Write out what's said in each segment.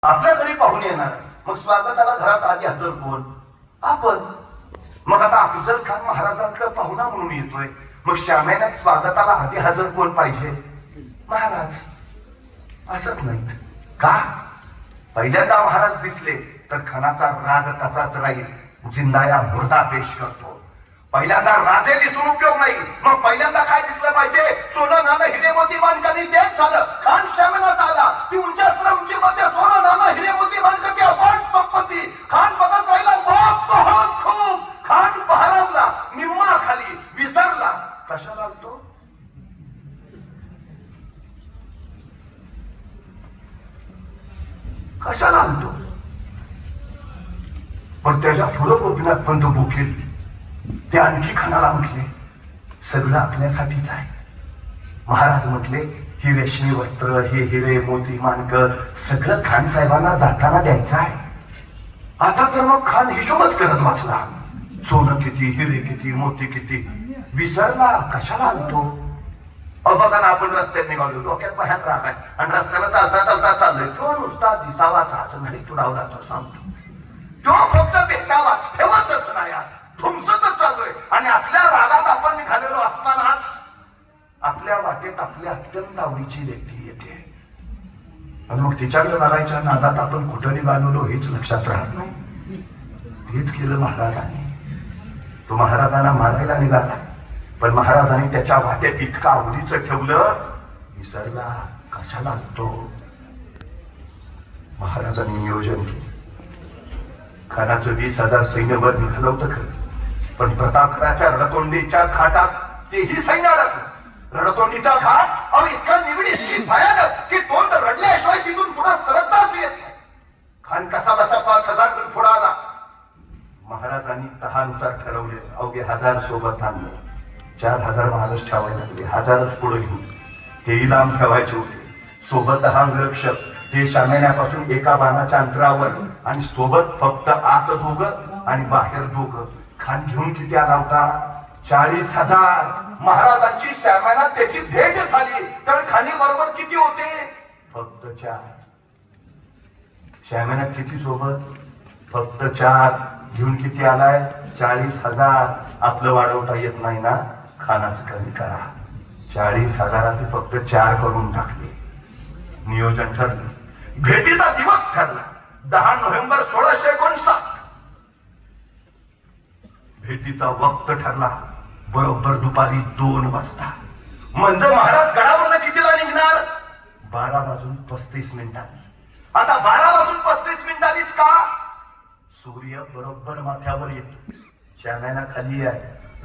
आपल्या घरी पाहून येणार, मग स्वागताला घरात आधी हजर कोण? आपण. मग आता अफजल खान महाराजांकडे पाहुणा म्हणून येतोय, मग श्यामेण्यात स्वागताला आधी हजर कोण पाहिजे? महाराज. असंच नाहीत का? पहिल्यांदा महाराज दिसले तर खानाचा राग तसाच राहील, जिंदाया मुर्दा पेश करतो. पहिल्यांदा राजे दिसून उपयोग नाही, मग पहिल्यांदा काय दिसलं पाहिजे? सोनं नाणं हिरे मोती मानकांनी तेच झालं. खान श्यामेनात आला, ती उंची मध्ये सोनं नाणं हिरे मोती मानकांची अफाट संपत्ती. खान बघत राहिला, बहुत खूप. खान बहरवला, निम्मा खाली विसरला. कशाला आलतो? कशाला आलतो? पण त्याच्या पुढं गोपीनाथ पंत बोकेल ते आणखी खानाला म्हटले, सगळं आपल्यासाठीच आहे. महाराज म्हटले, ही रेशमी वस्त्र, हे हिरे मोती मानक सगळं खान साहेबांना जाताना द्यायचं आहे. आता तर मग खान हिशोबच करत बसला. सोनं किती, हिरे किती, मोती किती. विसरला. कशाला आणतो? बघा ना, आपण रस्त्यात निघालो, डोक्यात बाहेर राग आहे आणि रस्त्याला चालता चालता चाललोय. तो नुसता दिसावाचा नाही तुडावला तर सांगतो. तो फक्त भेटावाच, ठेवतच नाही, धुमसतच चाललोय. आणि असल्या रागात आपण निघालेलो असतानाच आपल्या वाटेत आपल्या अत्यंत आवडीची व्यक्ती येते आणि मग तिच्याकडे बघायच्या नादात आपण कुठं निघालेलो हेच लक्षात राहत नाही. हेच केलं महाराजांनी. तो महाराजांना मारायला निघाला, पण महाराजांनी त्याच्या वाटेत इतकं आवडीचं ठेवलं, विसरला. कशाला तो? महाराजांनी नियोजन केलं. खानाचं 20,000 सैन्यभर निघालं होतं खरं, पण प्रतापगडाच्या रणतोंडीच्या घाटात तेही सैन्य अडकलं. रणतोंडीचा घाट अहो इतका निगडीत, इतकी भयानक की तोंड रडल्याशिवाय तिथून पुढे सरकताच येत नाही. खान कसा बसा 5,000 जण पुढे आला. महाराजांनी तहानुसार ठरवले, अवघे 1,000 सोबत आणले. 4,000 महाराज ठेवायला लागले, 1,000च पुढे घेऊन. तेही लांब ठेवायचे होते. सोबत 10 अंगरक्षक, ते शामेण्यापासून एका बाणाच्या अंतरावर, आणि सोबत फक्त आत दोघं आणि बाहेर दोघं. खान घेऊन किती आला होता? 40,000. महाराजांची श्यामेनात त्याची भेट झाली तर खानी बरोबर किती होते? फक्त 4. श्यामेनात किती सोबत? फक्त 4. घेऊन किती आलाय? 40,000. आपलं वाढवता येत नाही ना, खानाचं कमी करा. 40,000चे फक्त 4 करून टाकले. नियोजन ठरलं. भेटीचा दिवस ठरला 10 नोव्हेंबर 1659. भेटीचा वक्त ठरला बरोबर दुपारी 2 वाजता. म्हणजे महाराज गडावरनं कितीला निघणार? 12:35. आता 12:35 का? सूर्य बरोबर माथ्यावर येतो. श्यामेना खाली आहे,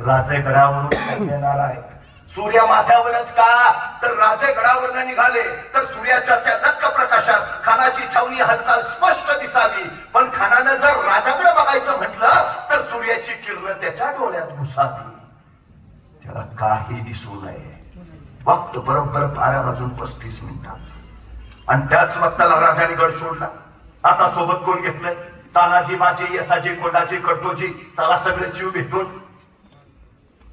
राजे गडावरून येणार आहेत. सूर्य माथ्यावरच का? तर राजे गडावरनं निघाले तर सूर्याच्या त्या नक्क प्रकाशात खानाची छावणी हालचाल स्पष्ट दिसावी. पण खानानं जर राजाकडे बघायचं म्हटलं तर सूर्याची किरण त्याच्या डोळ्यात घुसावी. त्याला काही दिसू नये. वक्त बरोबर 12:35. आणि त्याच वक्ताला राजाने गड सोडला. आता सोबत कोण घेतलंय? तानाजी, माझी, यसाजी, कोंडाजी, कट्टोजी, चला सगळे जीव भेटून.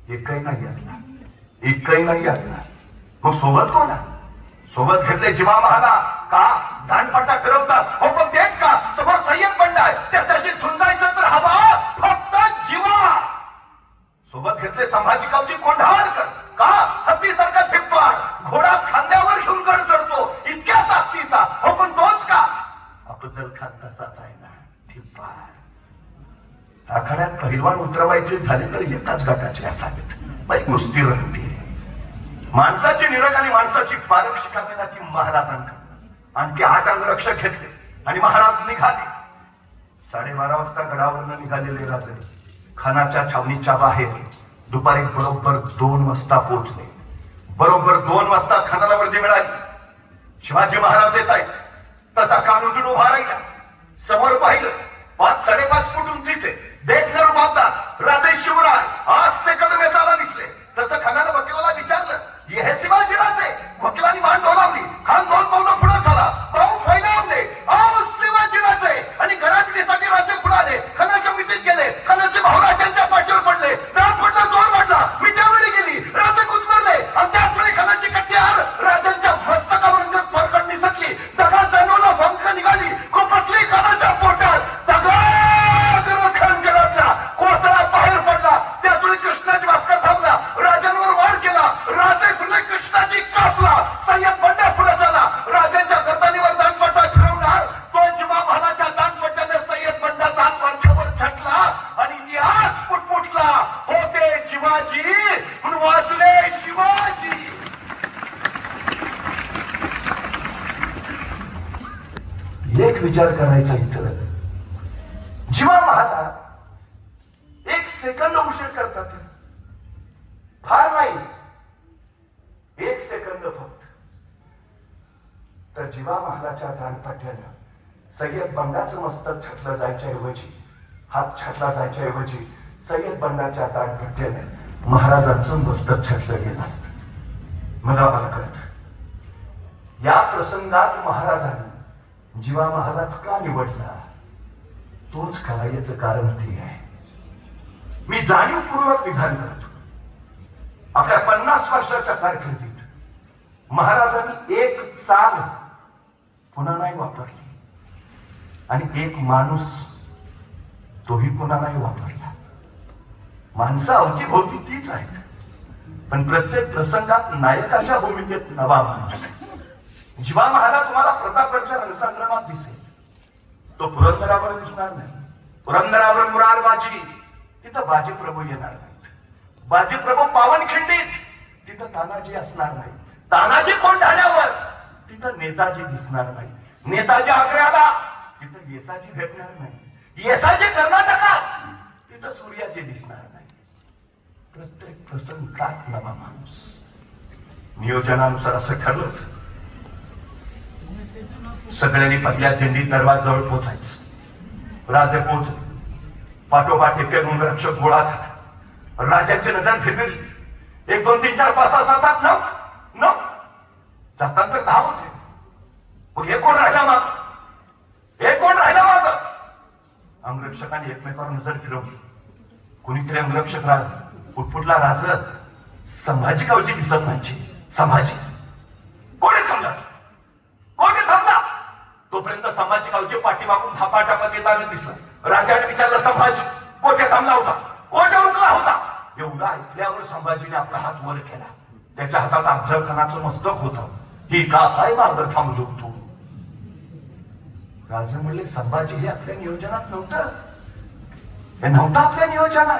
एकही नाही यातला, एकही नाही यातला. मग सोबत कोण आहे? सोबत घेतले जिवा महाला का? दांडपाटा फिरवतात. हो पण तेच का? समोर सय्यद बंड आहे, त्याच्याशी झुंजायचं तर हवा फक्त जिवा. सोबत घेतले संभाजीकावची कोंढाळकर का? हत्तीसारखा धिप्पाड, घोडा खांद्यावर घेऊन गड चढतो, इतक्या ताकदीचा. हो पण तोच का? अफजल खान तसाच आहे ना, धिप्पाड. आखाड्यात पहिलवान उतरवायचे झाले तर एकाच गटाचे असावेत. बाई कुस्ती रंगते. माणसाची निरग आणि माणसाची पारख शिकायला ती महाराजांकडे. आणखी 8 अंगरक्षक घेतले आणि महाराज निघाले. 12:30 वाजता गडावरनं निघालेले राजे खानाच्या छावणीच्या बाहेर दुपारी बरोबर 2 वाजता पोहोचले. बरोबर 2 वाजता खानाला वर्दी मिळाली. शिवाजी महाराज येत आहेत. तसा कान उठून उभा राहिला. समोर पाहिलं 5-5.5 फूट उंचीचे देखणे रुबाबदार राजे शिवराय आज ते कदम येताना दिसले. तसं खानानं वकिलाला विचारलं, हे शिवाजीराजे? वकिलांनी मान डोलावली. खान 2 पावलं पुढे झाला. भाऊ फैलावले, अहो शिवाजीराजे. आणि गडापिटीसाठी राजे पुढे आले. खानाच्या मिठीत गेले. खानाचे भाऊ राजांच्या पाठीवर पडले. रात पडला, जोर वाढला, मिठावळी गेली. राजे गुदमरले आणि त्याच वेळी खानाची कट्यार राजांच्या मस्तकावर फरकट निसटली. दगा जाणवला, फंक निघाली. एक विचार करायचा इथं, जीवा महाराज 1 सेकंद उशीर करतात, फार नाही 1 सेकंद फक्त. तर जीवा महालाच्या दानपट्ट्यानं सय्यद बंडाचं मस्तक छाटलं जायच्या ऐवजी, हात छाटला जायच्या ऐवजी सय्यद बंडाच्या दानपट्ट्यानं महाराजांचं मस्तक छाटलं गेलं असतं. मग आम्हाला कळत या प्रसंगात महाराजांनी जीवा महाराज का निवडला, तोच का याचं कारण ते आहे. मी जाणीवपूर्वक विधान करतो, आपल्या 50 वर्षाच्या कारकिर्दीत महाराजांनी एक चाल पुन्हा नाही वापरली आणि एक माणूस तोही पुन्हा नाही वापरला. माणसं अवतीभोवती तीच आहेत, पण प्रत्येक प्रसंगात नायकाच्या भूमिकेत नवा माणूस आहे. जीवा महाराज तुम्हाला प्रतापगडच्या रणसंग्रामात दिसेल, तो पुरंदरावर दिसणार नाही. पुरंदरावर मुरारबाजी, तिथं बाजीप्रभू येणार नाहीत. बाजीप्रभू पावनखिंडीत, तिथं तानाजी असणार नाही. तानाजी कोंढाण्यावर, तिथं नेताजी दिसणार नाही. नेताजी आग्र्याला, तिथं येसाजी भेटणार नाही. येसाजी कर्नाटकात, तिथं सूर्याजी दिसणार नाही. प्रत्येक प्रसंगात नवा माणूस. नियोजनानुसार असं ठरलं होतं, सगळ्यांनी पहिल्या दिंडी दरवाजाजवळ पोहोचायचं. राजे पोहोचले, पाठोपाठ एक अंगरक्षक गोळा झाला. राजाची नजर फिरली, 1 2 3 4 5 6 7 8 9 जातात तर 10 होते. मग हे कोण राहिला माग, हे कोण राहिला माग. अंगरक्षकांनी एकमेकावर नजर फिरवली. कुणीतरी अंगरक्षक पुटपुटला, राज संभाजी गावची दिसत नाही. संभाजी कोणी थांबला, कोणी थांबला. तोपर्यंत संभाजी गावचे पाठीमागून थापा टाकत येताना दिसला. राजाने विचारलं, संभाजी कोठे थांबला होता, कोठे रुकला होता. एवढा ऐकल्यावर संभाजीने आपला हात वर केला. त्याच्या हातात अफजल खानाचं मस्तक होतं. ही का काय मागं थांबलो तू. राजे म्हणले, संभाजी हे आपल्या नियोजनात नव्हतं, हे नव्हतं आपल्या नियोजनात,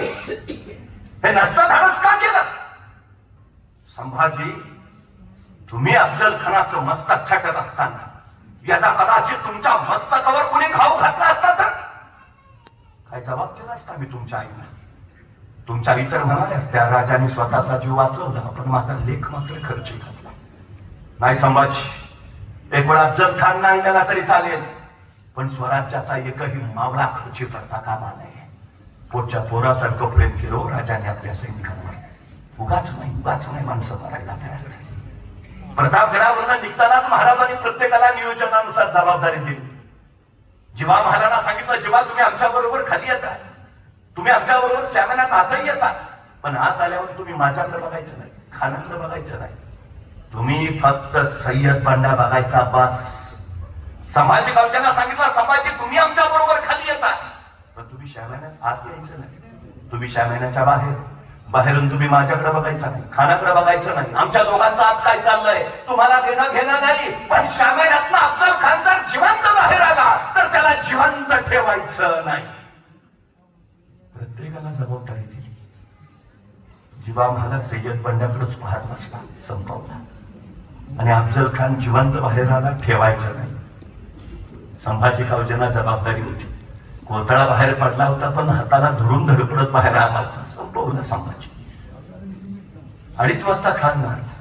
हे नसतं धाडस का केलं. संभाजी, तुम्ही अफजल खानाचं मस्तक छाटत असताना यदा कदाचित तुमच्या मस्तकावर कोणी घाव घातला असता तर काय जबाब दिला असता मी तुमच्या आईला. तुमच्या इतर म्हणाले असत्या, राजाने स्वतःचा जीव वाचवला पण माझा लेख मात्र खर्ची घातला. नाही संभाजी, एक वेळा अफजल खान नाही मिळाला तरी चालेल, पण स्वराज्याचा एकही मावळा खर्ची करता कामा नये. पोटच्या पोरासारखं प्रेम केलं राजाने आपल्या सैनिकांवर. उगाच नाही माणसं मारायला तयार झाली. प्रतापगडावरून निघतानाच महाराजांनी प्रत्येकाला नियोजनानुसार जबाबदारी दिली. जीवा महाराजांना सांगितलं, जेव्हा तुम्ही आमच्या बरोबर खाली येता, तुम्ही आमच्या बरोबर श्यामनाथ आतही येता, पण आत आल्यावर तुम्ही माझ्याकडे बघायचं नाही, खानाकडे बघायचं नाही. तुम्ही फक्त सय्यद बंडा बघायचा बस. संभाजी गावच्यांना सांगितलं, संभाजी तुम्ही आमच्या बरोबर खाली येता, पण तुम्ही श्यामनाथ आत यायचं नाही. तुम्ही श्यामनाच्या बाहेरून तुम्ही माझ्याकडे बघायचं नाही, खानाकडे बघायचं नाही. आमच्या दोघांचं आज काय चाललंय तुम्हाला देणं घेणं नाही, पण श्यामनाथनं अफजल खान जर जिवंत बाहेर आला तर त्याला जिवंत ठेवायचं नाही. प्रत्येकाला जबाबदारी दिली. जीवा महाराज सय्यद बंड्याकडेच पाहत बसला, संपवला. आणि अफजल खान जिवंत बाहेर आला, ठेवायचं नाही. संभाजी गावजना जबाबदारी होती. कोतळा बाहेर पडला होता पण हाताला धरून धडपडत बाहेर आला होता, संपवलं संभाजी. 2:30 वाजता खान मारला.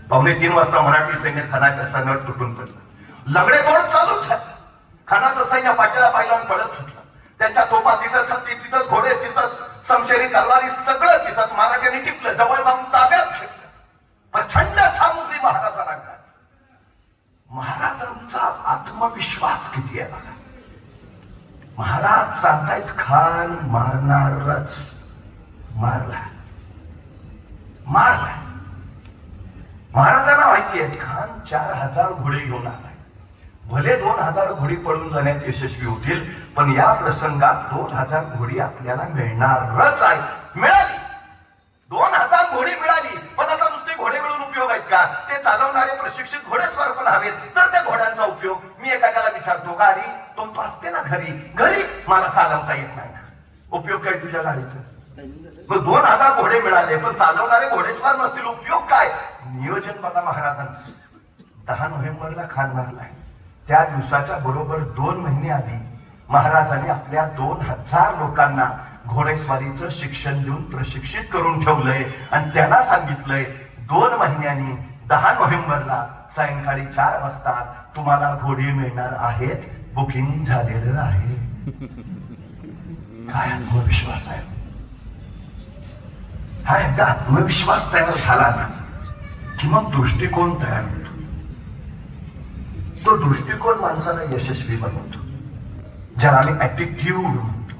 2:45 वाजता मराठी सैन्य खानाच्या सैन्यावर तुटून पडलं. लंगडे बोर्ड चालूच आहे. खानाचं सैन्य पाट्याला पायलावून पळत सुटलं. त्यांच्या तोफा तिथंच, हत्ती तिथंच, घोडे तिथंच, समशेरी तलवारी सगळं तिथंच. मराठ्यांनी टिपलं, जवळ जाऊन ताब्यात घेतलं. प्रचंड सामुग्री महाराजांना लागला. महाराजांचा आत्मविश्वास किती आहे बघा. महाराज सांगतायत, खान मारणारच, मारला. महाराजांना माहिती आहे खान 4000 घोडे घेऊन आलाय. भले 2000 घोडी पळून जाण्यात यशस्वी होतील, पण या प्रसंगात 2000 घोडी आपल्याला मिळणारच आहे. मिळाली, 2000 घोडी मिळाली. पण आता नुसते घोडे मिळून उपयोग आहेत का. ते चालवणारे प्रशिक्षित घोडेस्वार पण हवेत, तर त्या घोड्यांचा उपयोग. मी एखाद्याला विचारतो, गाडी तो असते ना घरी मला चालवता येत नाही ना, उपयोग काय तुझ्या गाडीचा. मग 2000 घोडे मिळाले पण चालवणारे घोडेस्वार नसतील, उपयोग काय. नियोजन बघा महाराजांचं. 10 नोव्हेंबरला खान मारलाय. त्या दिवसाच्या बरोबर 2 महिने आधी महाराजांनी आपल्या 2000 लोकांना घोडेस्वारीचं शिक्षण देऊन प्रशिक्षित करून ठेवलंय आणि त्यांना सांगितलंय 2 महिन्यांनी 10 नोव्हेंबरला सायंकाळी 4 वाजता तुम्हाला घोडे मिळणार आहेत, बुकिंग झालेलं आहे. काय आत्मविश्वास आहे हा. एकदा आत्मविश्वास तयार झाला ना की मग दृष्टिकोन तयार होतो. तो दृष्टिकोन माणसाला यशस्वी बनवतो, ज्याला आम्ही ऍटिट्यूड म्हणतो.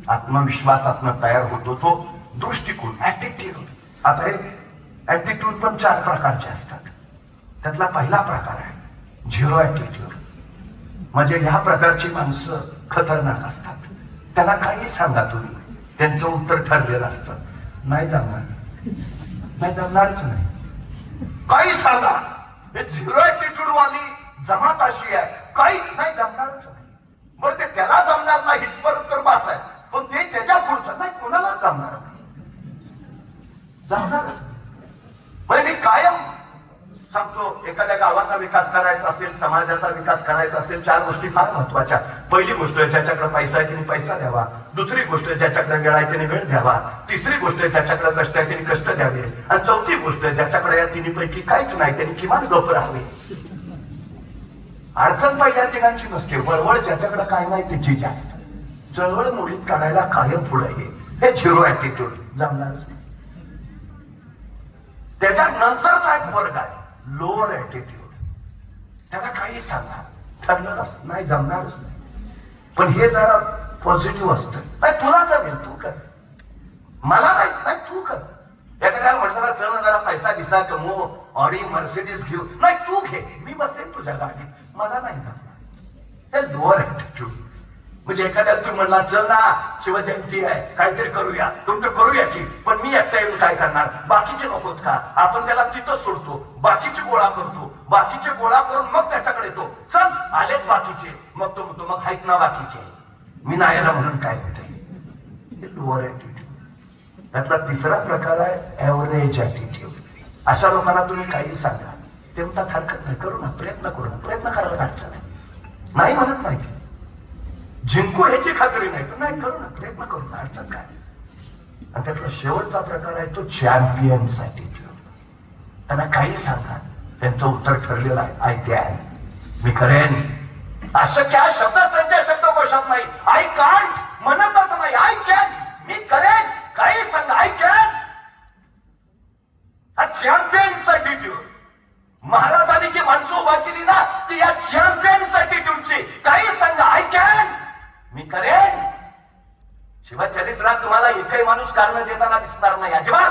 आत्मविश्वासातनं तयार होतो तो दृष्टिकोन, ऍटिट्यूड. आता हे ऍटिट्यूड पण 4 प्रकारचे असतात. त्यातला पहिला प्रकार आहे झिरो ऍटिट्यूड. म्हणजे ह्या प्रकारची माणसं खतरनाक असतात. त्यांना काही सांगा तुम्ही, त्यांचं उत्तर ठरलेलं असतं, नाही जमणार, नाही जमणारच नाही. काही सांगा, हे झिरो ऍटिट्यूड वाली जमात अशी आहे, काही नाही जमणारच नाही. बरं ते त्याला जमणार नाही इथपर्यंत तर बास आहे, पण ते त्याच्या पुढचं नाही, कोणालाच जमणार नाही, जमणारच नाही. म्हणजे मी कायम सांगतो, एखाद्या गावाचा विकास करायचा असेल, समाजाचा विकास करायचा असेल, 4 गोष्टी फार महत्वाच्या. पहिली गोष्ट, ज्याच्याकडे पैसा आहे त्याने पैसा द्यावा. दुसरी गोष्ट, ज्याच्याकडे वेळ आहे त्याने वेळ द्यावा. तिसरी गोष्ट, ज्याच्याकडे कष्ट आहे त्याने कष्ट द्यावे. आणि चौथी गोष्ट, ज्याच्याकडे या तिन्हीपैकी काहीच नाही त्याने किमान गप्प राहावे. अडचण पहिल्या तिघांची नसते, वळवळ ज्याच्याकडे काय नाही त्याची जास्त. चळवळ मोडीत काढायला कायम पुढे हे झिरो ऍटिट्यूड जमणारच नाही. त्याच्यानंतरचा एक वर्ग आहे लोअर ऍटिट्यूड. त्याला काही सांगा, ठरलेलं नाही, जमणारच नाही. पण हे जरा पॉझिटिव्ह असतं, नाही तुला जमेल, तू कर, मला नाही, नाही तू कर. एखाद्याला म्हटलं ना, चल जरा पैसा दिसा कमवू, ऑडी मर्सिडीज घेऊ, नाही तू घे, मी बसेन तुझ्या गाडीत, मला नाही जमणार. हे लोअर ऍटिट्यूड. म्हणजे एखाद्याला तुम्ही म्हणला, चल ना शिवजयंती आहे, काहीतरी करूया, तुमचं करूया की, पण मी एकटा येऊन काय करणार, बाकीचे नकोत का, आपण त्याला तिथंच सोडतो, बाकीचे गोळा करतो, बाकीचे गोळा करून मग त्याच्याकडे येतो, चल आलेत बाकीचे, मग तो म्हणतो मग आहेत ना बाकीचे, मी नाही आला म्हणून काय होते. हे लोअर ऍटिट्यूड. त्यातला तिसरा प्रकार आहे ऍव्हरेज ऍटिट्यूड. अशा लोकांना तुम्ही काही सांगा, ते म्हणतात हरकत नाही, करू ना, प्रयत्न करू ना, प्रयत्न करायला अडचण नाही म्हणत नाही. जिंकू ह्याची खात्री नाही, पण नाही करू ना, प्रयत्न करू ना, अडचण काय. आणि त्यातला शेवटचा प्रकार आहे तो चॅम्पियन्स ऍटिट्यूड. त्यांना काही सांगा, त्यांचं उत्तर ठरलेलं आहे, आय कॅन, मी करेन. अशक्य हा शब्दच त्यांच्या शब्दकोशात नाही. आय कांट म्हणतच नाही, आय कॅन, मी करेन. काही सांगा, आय कॅन. हा चॅम्पियन्स ऍटिट्यूड. महाराजांनी जी माणसं उभा केली ना, ती या चॅम्पियन्स ऍटिट्यूडची. काही सांगा, आय कॅन, मी करेन. शिवचरित्रात तुम्हाला एकही माणूस कारण देताना दिसणार नाही अजिबात.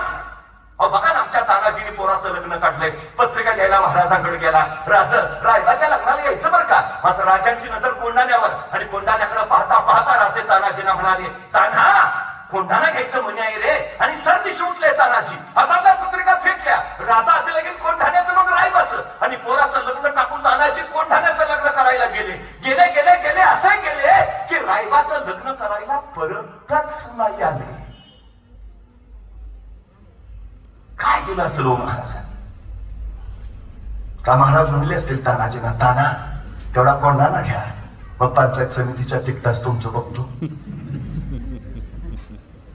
अहो बघा ना, आमच्या तानाजीने पोराचं लग्न काढलंय, पत्रिका द्यायला महाराजांकडे गेला. रायबाच्या लग्नाला यायचं बरं का, मात्र राजांची नजर कोंढाण्यावर, आणि कोंढाण्याकडे पाहता पाहता राजे तानाजींना म्हणाले, तान्हा कोंढाणा घ्यायचं म्हणे आहे रे. आणि सर्दी सुटले तानाजी, हातातल्या पत्रिका फेकल्या. राजा आधी लगेच कोंढाण्याचं मग रायबाचं, आणि पोराचं लग्न टाकून तानाजी कोंढाण्याचं लग्न करायला गेले. गेले गेले गेले असे गेले की रायबाचं लग्न करायला परतच नाही आले. काय दिलं असेल हो महाराजांनी. का महाराज म्हणले असतील तानाजींना, ताना तेवढा कोंढाणा घ्या, मग पंचायत समितीच्या तिकटाच तुमचं बघतो.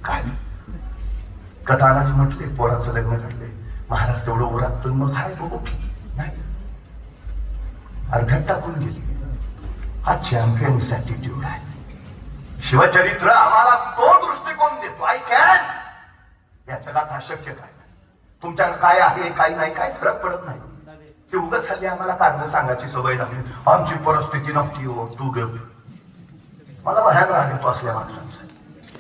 काय का तानाजी म्हटले, पोराचं लग्न घडले, महाराज तेवढं उरातून मग हाय बघू की नाही, अर्घ्यात टाकून गेली. हा चॅम्पियन्स ऍटिट्यूड आहे. शिवचरित्र आम्हाला तो दृष्टिकोन देतो, आय कॅन. या जगात हा शक्य काय, तुमच्याकडे काय आहे काय नाही काय फरक पडत नाही. ते उगाच हल्ली आम्हाला कारण सांगायची सवय लागली, आमची परिस्थिती नव्हती हो, तू गप. मला भयान राग येतो असल्या माणसांचा.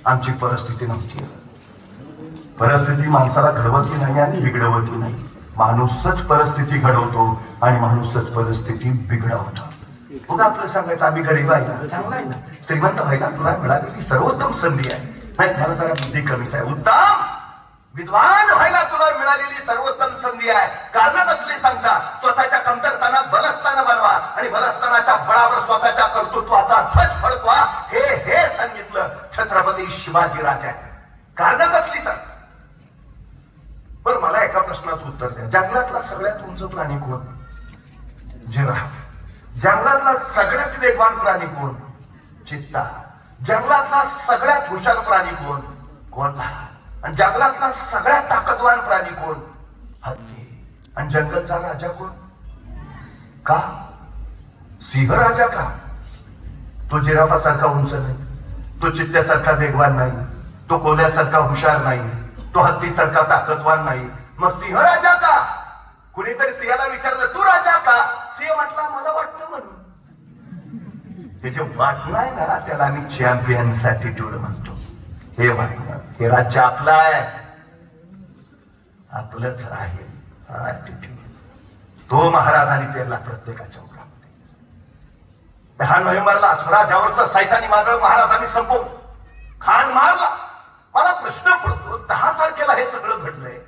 आमची परिस्थिती नव्हती. परिस्थिती माणसाला घडवती नाही आणि बिघडवती नाही, माणूसच परिस्थिती घडवतो आणि माणूसच परिस्थिती बिघडवतो. बघा आपलं सांगायचं, आम्ही गरीब आहे ना, चांगला आहे ना, श्रीमंत व्हायला तुला मिळालेली सर्वोत्तम संधी आहे. नाही, मला जरा बुद्धी कमीच आहे. उत्तम विद्वान व्हायला तुला मिळालेली सर्वोत्तम संधी आहे. कारण नसली सांगता, स्वतःच्या कमतरताना बलस्थान बनवा आणि बलस्थानाच्या फळावर स्वतःच्या कर्तृत्वाचा ध्वज फडकवा. हे सांगितलं छत्रपती शिवाजी राजा. कारण कसली सांग. बरं, मला एका प्रश्नाचं उत्तर द्या, जंगलातला सगळ्यात उंच प्राणी कोण? जिराफ. जंगलातला सगळ्यात वेगवान प्राणी कोण? चित्ता. जंगलातला सगळ्यात हुशार प्राणी कोण? कोल्हा. आणि जंगलातला सगळ्यात ताकदवान प्राणी कोण? हत्ती. आणि जंगलचा राजा कोण? का? सिंह राजा का? तो जिराफासारखा उंच नाही, तो चित्त्यासारखा वेगवान नाही, तो कोल्ह्यासारखा हुशार नाही, तो हत्तीसारखा ताकदवान नाही. मग सिंह राजा का? कुणीतरी सिंहाला विचारलं तू राजा का? सिंह म्हटला मला वाटतं म्हणून. हे जे वाटणं आहे ना त्याला आम्ही चॅम्पियन्स ऍटिट्यूड म्हणतो. हे वाटणं, हे राज्य आपलं आहे, आपलंच आहे. हा ऍटिट्यूड तो महाराजांनी पेरला प्रत्येकाच्या उरामध्ये. 10 नोव्हेंबरला स्वराज्यावरचं सैतानी वादळ महाराजांनी संपवलं, खान मारला. मला प्रश्न पडतो, 10 तारखेला हे सगळं घडलंय,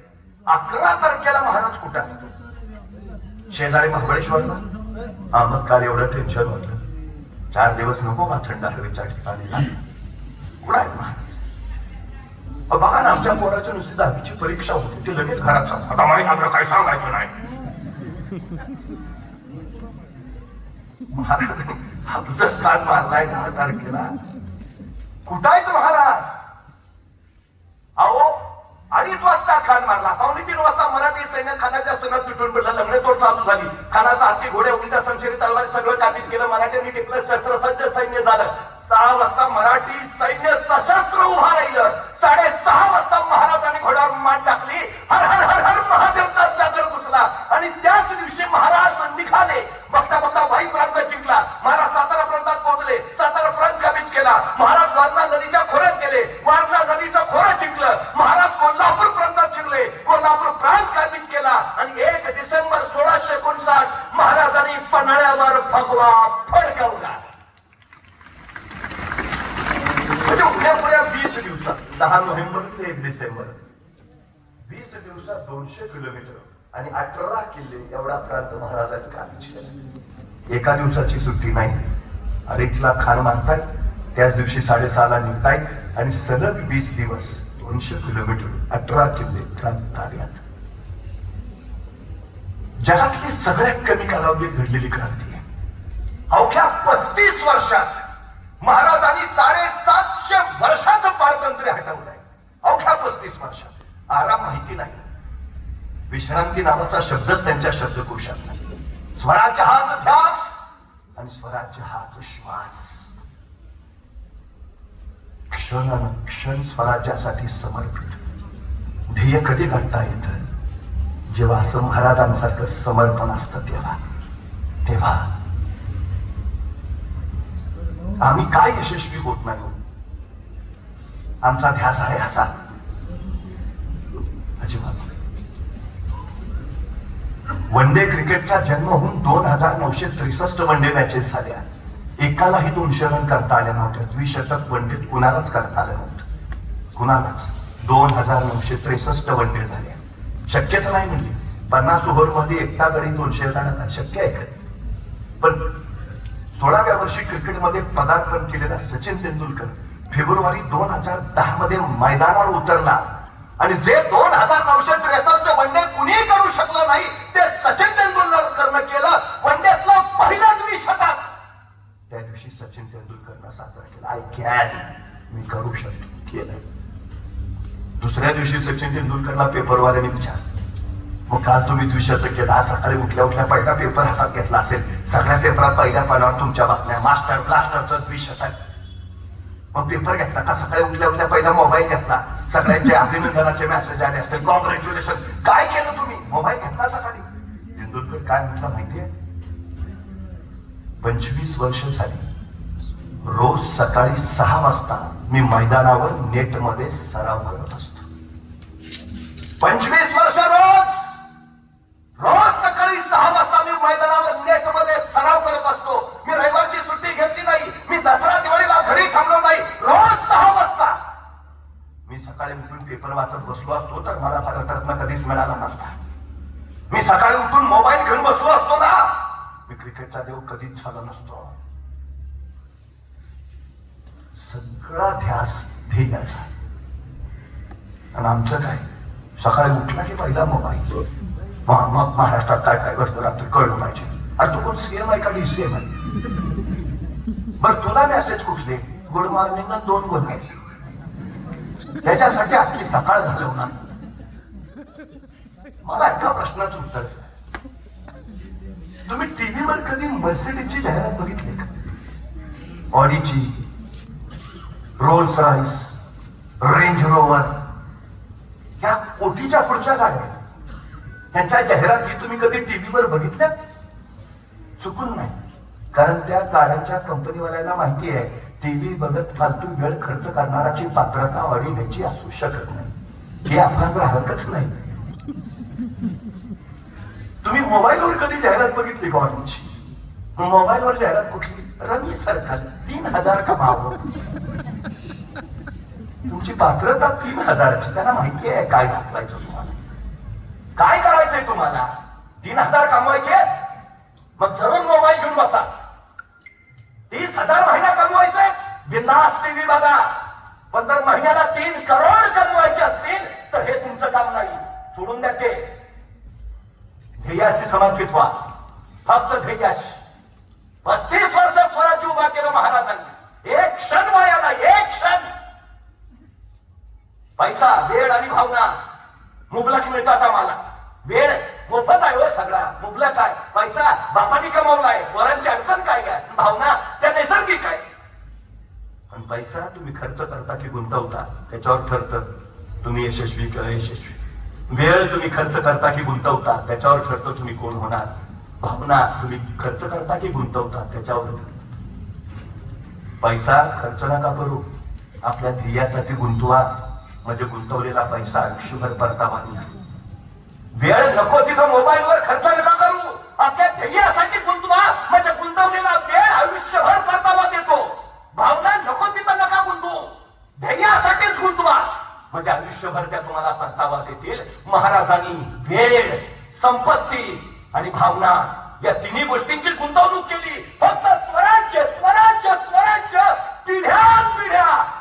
11 तारखेला महाराज कुठे असतो? शेजारी महाबळेश्वरला. मग काल एवढं टेन्शन होतं, 4 दिवस नको का थंड हवेच्या ठिकाणी? कुठं आहे महाराज? बघा ना, आमच्या पोराच्या नुसती 10वीची परीक्षा होती, ते लगेच घरात आता माहीत आपलं काही सांगायचं नाही. महाराज आमचं कान मारलाय 10 तारखेला. कुठं आहेत महाराज? अहो 2:30 वाजता खान मारला, 2:45 वाजता मराठी सैन्य खानाच्या सणात तुटून पडलं, लग्नतोड चालू झाली. खानाचा हत्ती, घोड्या, उंटा, शमशिरी, तलवारी सगळं काबीज केलं. मराठ्यांनी टिपलं, शस्त्रसज्ज सैन्य झालं. 6 वाजता मराठी सैन्य सशस्त्र उभा राहिलं. 6:30 वाजता महाराजांनी घोड्यावर मान टाकली, हर हर हर हर महादेवचा जागर घुसला. आणि त्याच दिवशी महाराज निघाले. बघता बघता वाई प्रांत जिंकला. महाराज सातारा प्रांतात पोहोचले, सातारा प्रांत काबीज केला. महाराज वारणा नदीच्या खोऱ्यात गेले, वारणा नदीचं खोरं जिंकलं. महाराज कोल्हापूर प्रांतात शिरले, कोल्हापूर प्रांत काबीज केला. आणि 1 डिसेंबर 1659 महाराजांनी पन्हाळ्यावर भगवा फडकवला. म्हणजे उद्यापुऱ्या 20 दिवसात, 10 नोव्हेंबर ते 1 डिसेंबर, 20 दिवसात 200 किलोमीटर आणि 18 किल्ले एवढा प्रांत महाराजांनी काबीज केला. एका दिवसाची सुट्टी नाही. 2:30ला खान मारतायत, त्याच दिवशी 6:30ला निघतायत आणि सलग 20 दिवस 200 किलोमीटर 18 किल्ले प्रांत ताब्यात. जगातली सगळ्यात कमी कालावधीत घडलेली क्रांती आहे. अवघ्या 35 वर्षात महाराजांनी 750 वर्षाचं पारतंत्र्य हटवलंय. अवघ्या 35 वर्षात. आराम माहिती नाही, विश्रांती नावाचा शब्दच त्यांच्या शब्दकोशात नाही. स्वराज्य हाच ध्यास आणि स्वराज्य हाच श्वास. क्षण स्वराज्यासाठी समर्पित. ध्येय कधी गाठता येतं? जेव्हा असं महाराजांसारखं समर्पण असतं तेव्हा आम्ही काय यशस्वी होत नाही. आमचा ध्यास आहे असा अजिबात. वन डे क्रिकेटचा जन्म होऊन 2963 वन डे मॅचेस झाल्या. एकालाही 200 रन करता आल्या नव्हत्या. द्विशतक वन डे कुणालाच करता आलं नव्हतं, कुणालाच. 2963 वन डे झाल्या. शक्यच नाही म्हणजे 50 ओव्हर मध्ये एकटा गडी 200 रन शक्य आहे का? पण 16व्या वर्षी क्रिकेटमध्ये पदार्पण केलेला सचिन तेंडुलकर फेब्रुवारी 2010 मध्ये मैदानावर उतरला आणि जे 2963 वन डे कुणीही करू शकलं नाही ते सचिन तेंडुलकरनं केलं. वन डेतलं पहिलं द्विशतक त्या दिवशी सचिन तेंडुलकरनं साजरा केला. आय कॅन, मी करू शकतो, केलं. दुसऱ्या दिवशी सचिन तेंडुलकरला पेपरवाल्याने विचार, मग काल तुम्ही द्विशतक केलं, आज सकाळी उठल्या पहिला पेपर हातात घेतला असेल, सगळ्या पेपरात पहिल्या पानावर तुमच्या बातम्या, मास्टर ब्लास्टरचं द्विशतक. मग पेपर घेतला का? सकाळी उठल्या पहिला मोबाईल घेतला, सगळ्यांचे अभिनंदनाचे मेसेज आले असतील, कॉंग्रॅच्युलेशन. काय केलं तुम्ही? मोबाईल घेतला सकाळी. तेंडुलकर काय म्हटलं माहितीये? 25 वर्ष झाली रोज सकाळी 6 वाजता मी मैदानावर नेटमध्ये सराव करत असतो. 25 वर्ष रोज सकाळी 6 वाजता मी मैदानावर नेटमध्ये सराव करत असतो. मी रविवारची सुट्टी घेतली नाही, मी दसरा दिवाळीला घरी थांबलो नाही. रोज 6 वाजता मी सकाळी उठून पेपर वाचत बसलो असतो तर मला भारतरत्न कधीच मिळाला नसता. मी सकाळी उठून मोबाईल घेऊन बसलो असतो ना, मी क्रिकेटचा देव कधीच झालो नसतो. सगळा ध्यास ध्येयाचा. आणि आमचं काय? सकाळी उठला की पहिला मोबाईल. मग महाराष्ट्रात काय काय घडतं रात्री कळलं पाहिजे. अरे तू कोण सीएम आहे का डीसीएम आहे? बर तुला मेसेज कुठले? गुड मॉर्निंग ना 2 बोलायचे, त्याच्यासाठी अख्खी सकाळ घालवणार. मला एका प्रश्नाचं उत्तर, तुम्ही टीव्हीवर कधी मर्सिडीजची जाहिरात बघितली का? ऑडीची, रोल्स रॉइस, रेंज रोवर, या कोटीच्या पुढच्या गाड्या, ह्याच्या जाहिराती तुम्ही कधी टीव्हीवर बघितल्या? चुकून नाही, कारण त्या गाड्यांच्या कंपनीवाल्यांना माहिती आहे टीव्ही बघत फालतू वेळ खर्च करणाराची पात्रता ऑडी घ्यायची असू शकत नाही, हे आपला ग्राहकच नाही. तुम्ही मोबाईलवर कधी जाहिरात बघितली का ऑडीची? मोबाईलवर जाहिरात कुठली? Rummy circle 3000 कमावं. तुमची पात्रता 3000ची, त्यांना माहिती आहे काय दाखवायचं तुम्हाला, काय करायचंय तुम्हाला. 3000 कमवायचे, मग जरूर मोबाईल घेऊन बसा. 30,000 महिना कमवायचे, बिंदास टीव्ही बघा. पण जर महिन्याला 3 करोड कमवायचे असतील तर हे तुमचं काम नाही, सोडून द्या ते. ध्येयाशी समर्पित व्हा, फक्त ध्येयाशी. 35 वर्षात स्वराज्य उभा केलं महाराजांनी, एक क्षण वाया नाही, एक क्षण. पैसा, वेळ आणि भावना मुबलक मिळतात आम्हाला. वेळ मोफत आहे हो, सगळा मुबलक आहे. पैसा बापाने कमवलाय, पोरांची अडचण काय काय, भावना त्या नैसर्गिक आहे. पण पैसा तुम्ही खर्च करता की गुंतवता त्याच्यावर ठरतं तुम्ही यशस्वी किंवा यशस्वी. वेळ तुम्ही खर्च करता की गुंतवता त्याच्यावर ठरतं तुम्ही कोण होणार. भावना तुम्ही खर्च करता की गुंतवता त्याच्यावर ठरतं. पैसा खर्च नका करू, आपल्या ध्येयासाठी गुंतवा, म्हणजे गुंतवलेला पैसा आयुष्यभर परतावा देईल. वेळ नको तिथं मोबाईलवर खर्च नका करू, आपल्या ध्येयासाठी गुंतवा, म्हणजे गुंतवलेला वेळ आयुष्यभर परतावा देतो. भावना नको तिथं नका गुंतवू, ध्येयासाठीच गुंतवा, म्हणजे आयुष्यभर त्या तुम्हाला परतावा देतील. महाराजांनी वेळ, संपत्ती आणि भावना या तिन्ही गोष्टींची गुंतवणूक केली. फक्त स्वराज्य स्वराज्य स्वराज्य, पिढ्या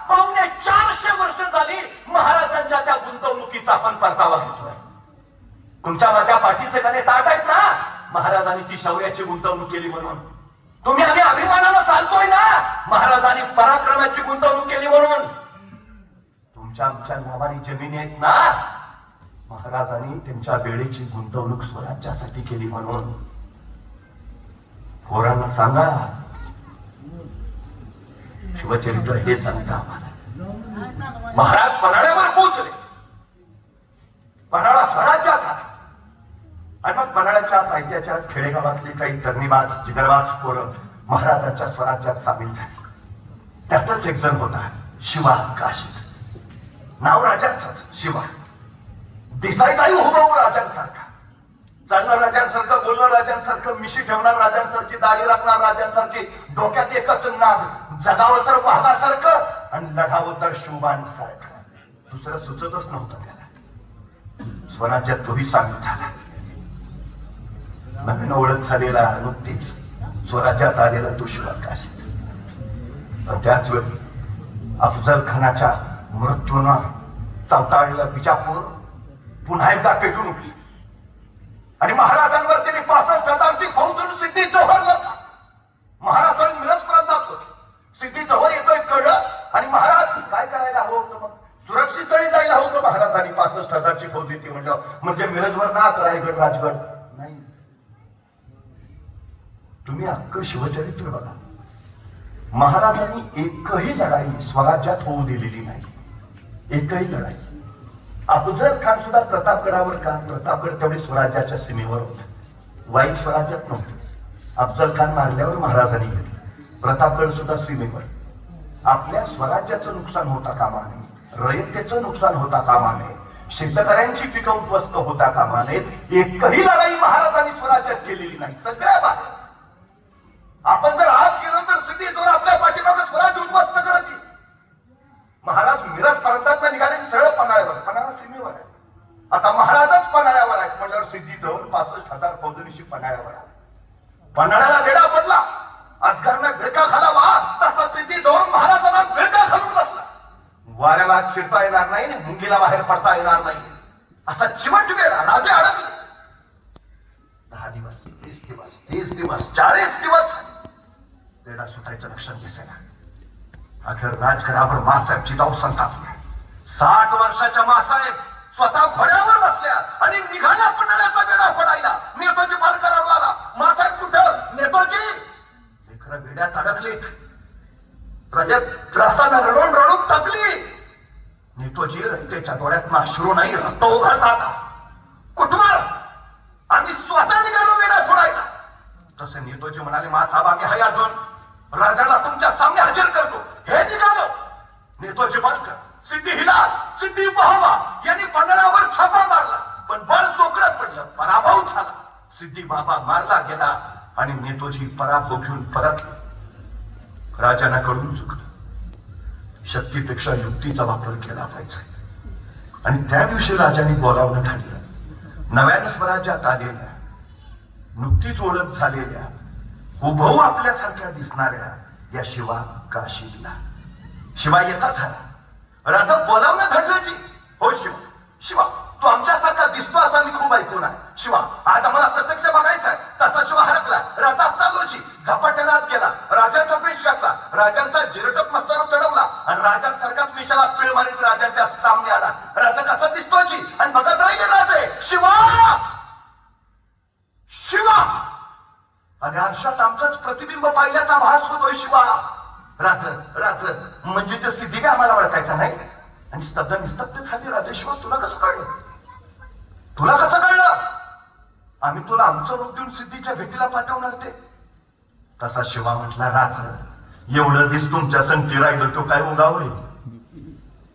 450 वर्ष झाली महाराजांच्या त्या गुंतवणुकीचा आपण परतावा घेतोय. तुमच्या माझ्या पाठीचे कणे ताट आहेत ना, महाराजांनी ती शौर्याची गुंतवणूक केली म्हणून. तुम्ही आम्ही अभिमानानं चालतोय ना, महाराजांनी पराक्रमाची गुंतवणूक केली म्हणून. तुमच्या आमच्या नावाने जमिनी आहेत ना, महाराजांनी त्यांच्या वेळेची गुंतवणूक स्वराज्यासाठी केली म्हणून. पोरांना सांगा, शिवचरित्र हे सांगता आम्हाला. महाराज पन्हाळ्यावर पोहोचले, पन्हाळा स्वराज्यात आला. आणि मग पन्हाळ्याच्या पायथ्याच्या खेडेगावातली काही तरणीबाज जिगरबाज पोरं महाराजांच्या स्वराज्यात सामील झाली. त्यातच एक जण होता शिवा काशीद, नाव राजांचंच शिवा. दिसायचाही हुबहू राजांसारखा, चालणार राजांसारखं, बोलणार राजांसारखं, मिशी ठेवणार राजांसारखी, दाढी राखणार राजांसारखी, डोक्यात एकच नाद, जगावं तर वाघासारखं आणि लढावं तर शिवबांसारखं. दुसरं सुचतच नव्हतं त्याला. स्वराज्यात तोही सामील झाला. नवीन ओळख झालेला, नुकतीच स्वराज्यात आलेला तो शिवा काशीद. पण त्याच वेळी अफजल खानाच्या मृत्यूनं चवताळलेला बिजापूर पुन्हा एकदा पेटून उठली आणि महाराजांवर त्यांनी 65,000ची फौज सिद्धी जोहरला था. महाराज मिरजपर्यंत जात होते. सिद्धी जोहर येतोय कळलं आणि महाराज काय करायला हवं होतं, मग सुरक्षित स्थळी जायला हवं होतं महाराजांनी. 65,000ची फौज येते म्हणलं, म्हणजे मिरजवर ना रायगड राजगड नाही. तुम्ही अख्खं शिवचरित्र बघा, महाराजांनी एकही लढाई स्वराज्यात होऊ दिलेली नाही, एकही लढाई. अफजल खान सुद्धा प्रतापगडावर का? प्रतापगड तेवढे स्वराज्याच्या सीमेवर होत, वाईट स्वराज्यात नव्हतं. अफजल खान मारल्यावर महाराजांनी घेतलं. प्रतापगड सुद्धा सीमेवर. आपल्या स्वराज्याचं नुकसान होता कामा नये, रयतेचं नुकसान होता कामा नये, शेतकऱ्यांची पिकं उद्ध्वस्त होता कामा नयेत. एकही लढाई महाराजांनी स्वराज्यात केलेली नाही. सगळ्या बाहेर. आपण जर आत गेलो तर सिद्धी जोर आपल्या पाठीमागे स्वराज्य उद्ध्वस्त करायची. महाराज मिरज प्रांतात निघाले सरळ पन्हाळ्यावर, पन्हाळा सीमेवर आहे. आता महाराजच पन्हाळ्यावर आहेत म्हणल्यावर सिद्धी जोर 65,000 फौजनीशी पन्हाळ्यावर आहे. पन्हाळ्याला वेढा पडला, अजगरने बेका खालावा तसा सिद्धी जोर महाराजांना बेका घालून बसला. वाऱ्याला चिरता येणार नाही आणि मुंगीला बाहेर पडता येणार नाही असा चिमट वेळा राजे अडकले. 10 दिवस दिवस 30 दिवस 40 दिवस वेडा सुटायचं लक्षण दिसेना. अखेर राजगडावर मासाहेब चिताऊ संतापले. 60 वर्षाच्या मासाहेब स्वतः घोड्यावर बसल्या आणि निघाल्या पन्हाळ्याचा वेडा फोडायला. नेताजी पाल करावा आला. मासाहेब कुठं? नेताजी लेकरं वेड्यात अडकलीत. प्रजा त्रासाला रडून रडून थकली. नेताजी रयतेच्या डोळ्यात अश्रू नाही रक्त ओघळतात. कुठवर? आम्ही स्वतः निघालो वेडा फोडायला. तसे नेताजी म्हणाले, मासाहेब आम्ही हाय अजून. राजाला तुमच्या सामने हजर करतो. हे निघालो. नेताजी पालकर, सिद्धी हिलाल, सिद्धी बहावा यांनी पन्हाळ्यावर छापा मारला, पण बळ तोकडत पडलं. पराभव झाला. सिद्धी बाबा मारला गेला आणि नेताजी पराभव घेऊन परतले. राजांना कडून चुकलं. शक्तीपेक्षा युक्तीचा वापर केला पाहिजे. आणि त्या दिवशी राजांनी बोलावणं ठरलं. नव्याने स्वराज्यात आलेल्या, नुकतीच ओळख झालेल्या, हुबहू आपल्यासारख्या दिसणाऱ्या या शिवा काशीला. शिवा येता झाला. राजा बोलावणं ठरलं जी. हो शिवा, शिवा तू आमच्यासारखा दिसतो असं मी खूप ऐकून आहे. शिवा आज आम्हाला प्रत्यक्ष बघायचा आहे. तसा शिवा हरकला. राजा चाललोची झपाट्याने आत गेला. राजाचा वेश घातला. राजांचा जिरटक मस्तावर चढवला आणि राजांसारखाच वेशाला पीळ मारीत राजाच्या सामने आला. राजा कसा दिसतो जी आणि बघत राहिले राजे. शिवा शिवा आणि आरशात आमचंच प्रतिबिंब पाहिल्याचा भास होतोय. शिवा राज राज म्हणजे ते सिद्धी काय आम्हाला ओळखायचा नाही. आणि स्तब्ध निस्तब्ध झाली. राजे शिवा तुला कसं कळलं? तुला कसं कळलं? आम्ही तुला आमचं रूप देऊन सिद्धीच्या भेटीला पाठवणार ते. तसा शिवा म्हटला, राज एवढं दिस तुमच्या संगती राहिलं तो काय उगाव आहे?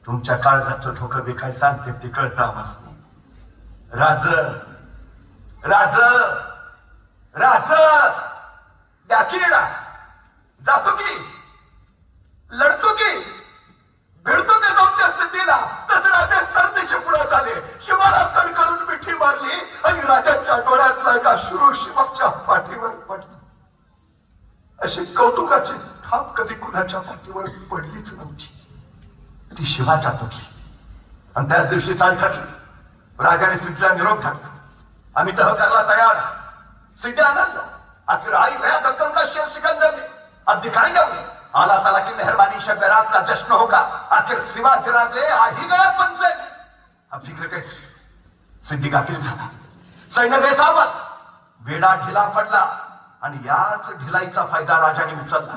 तुमच्या काळजाचं ठोकं बी काय सांगते ते कळतं आम्हाला. राज राज राज दाखिला जातो की लढतो की भिडतो की जाऊन त्या सिद्धीला. तसं राजा सरदेशी पुढे झाले. शिवाला कणकरून मिठी मारली आणि राजाच्या डोळ्यातला एका अश्रू शिवाच्या पाठीवर पडला. अशी कौतुकाची थाप कधी कुणाच्या पाठीवर पडलीच नव्हती. ती शिवाच्या पडली. आणि त्याच दिवशी चाल ठरली. राजाने सिद्धीला निरोप घातला. आम्ही तह करायला तयार. सिद्धी आनंद. आखिर आई गया दक्कन का शेर सिकंदर ने अब दिखाएंगे उन्हें अल्लाह ताला की मेहरबानी शब रात का जश्न होगा. आखिर शिवाजी राजे आ ही गया पंचे. अब फिक्र कैसी? सिद्धी गाफील झाला. सैन्य बेसावत. वेडा ढिला पडला आणि याच ढिलाईचा फायदा राजाने उचलला.